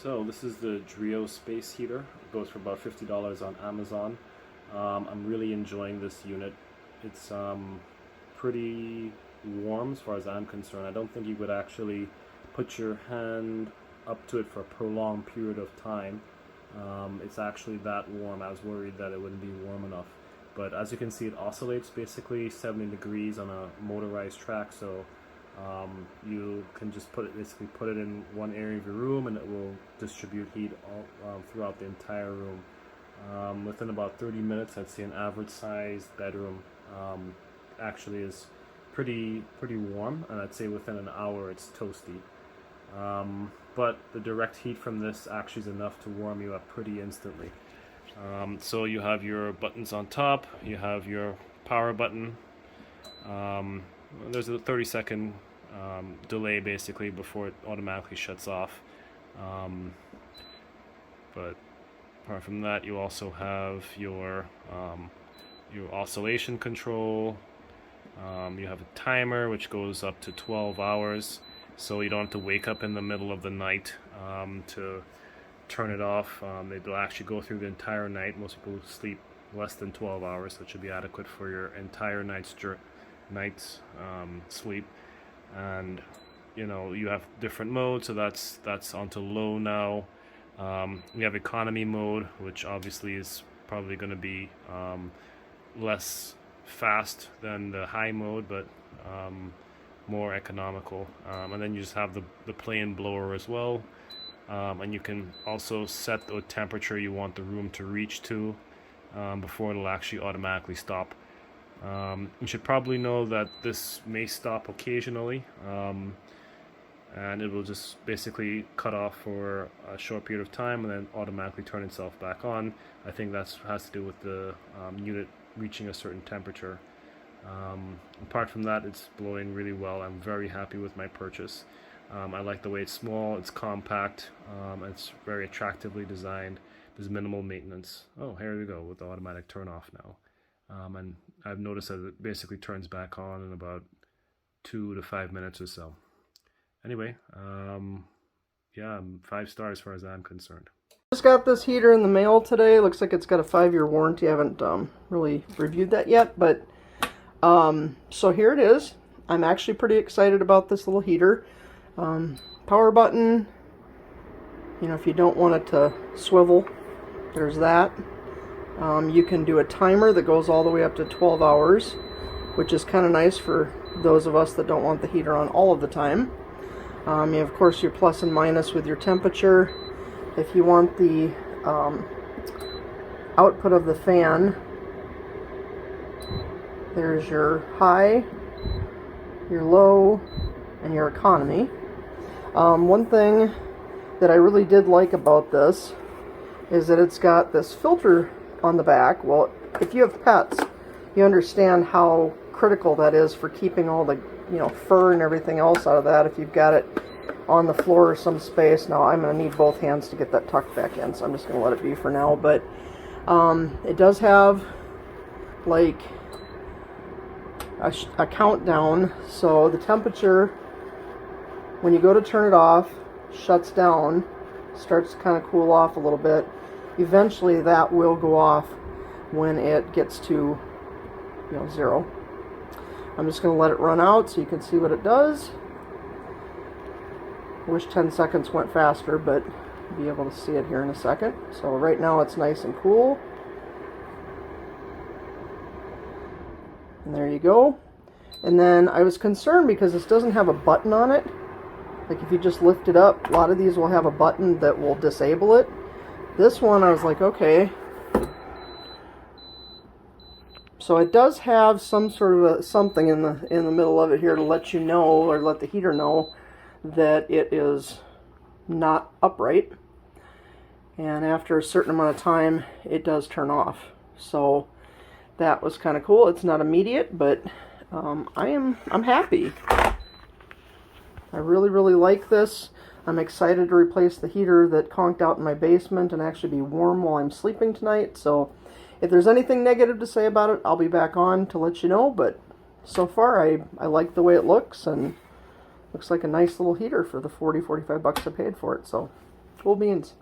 So this is the Dreo space heater. It goes for about $50 on Amazon. I'm really enjoying this unit. It's pretty warm as far as I'm concerned. I don't think you would actually put your hand up to it for a prolonged period of time. It's actually that warm. I was worried that it wouldn't be warm enough. But as you can see, it oscillates basically 70 degrees on a motorized track. So you can just basically put it in one area of your room, and it will distribute heat all throughout the entire room. Within about 30 minutes, I'd say an average sized bedroom actually is pretty warm, and I'd say within an hour it's toasty. But the direct heat from this actually is enough to warm you up pretty instantly. So you have your buttons on top, you have your power button. There's a 30-second delay basically before it automatically shuts off. But apart from that, you also have your oscillation control. You have a timer which goes up to 12 hours, so you don't have to wake up in the middle of the night to turn it off. It'll actually go through the entire night. Most people sleep less than 12 hours, so it should be adequate for your entire night's sleep. And you have different modes, so that's onto low now. We have economy mode, which obviously is probably going to be less fast than the high mode, but more economical. And then you just have the plain blower as well, and you can also set the temperature you want the room to reach to before it'll actually automatically stop. You should probably know that this may stop occasionally, and it will just basically cut off for a short period of time and then automatically turn itself back on. I think that has to do with the unit reaching a certain temperature. Apart from that, it's blowing really well. I'm very happy with my purchase. I like the way it's small, it's compact, it's very attractively designed. There's minimal maintenance. Oh, here we go with the automatic turn off now. And I've noticed that it basically turns back on in about 2 to 5 minutes or so. Anyway, yeah, 5 stars as far as I'm concerned. Just got this heater in the mail today. Looks like it's got a 5-year warranty. I haven't really reviewed that yet, but so here it is. I'm actually pretty excited about this little heater. Power button, if you don't want it to swivel, there's that. You can do a timer that goes all the way up to 12 hours, which is kind of nice for those of us that don't want the heater on all of the time. You have, of course, your plus and minus with your temperature. If you want the output of the fan, there's your high, your low, and your economy. One thing that I really did like about this is that it's got this filter on the back. Well, if you have pets, you understand how critical that is for keeping all the fur and everything else out of that if you've got it on the floor or some space. Now I'm going to need both hands to get that tucked back in, so I'm just going to let it be for now. But it does have like a countdown, so the temperature when you go to turn it off shuts down, starts to kind of cool off a little bit. Eventually that will go off when it gets to 0. I'm just going to let it run out so you can see what it does. I wish 10 seconds went faster, but you'll be able to see it here in a second. So right now it's nice and cool. And there you go. And then I was concerned because this doesn't have a button on it. Like if you just lift it up, a lot of these will have a button that will disable it. This one I was like, okay. So it does have some sort of something in the middle of it here to let you know, or let the heater know, that it is not upright. And after a certain amount of time, it does turn off. So that was kind of cool. It's not immediate, but I'm happy. I really like this. I'm excited to replace the heater that conked out in my basement and actually be warm while I'm sleeping tonight. So if there's anything negative to say about it, I'll be back on to let you know. But so far, I like the way it looks, and looks like a nice little heater for the $40-45 I paid for it. So Cool beans.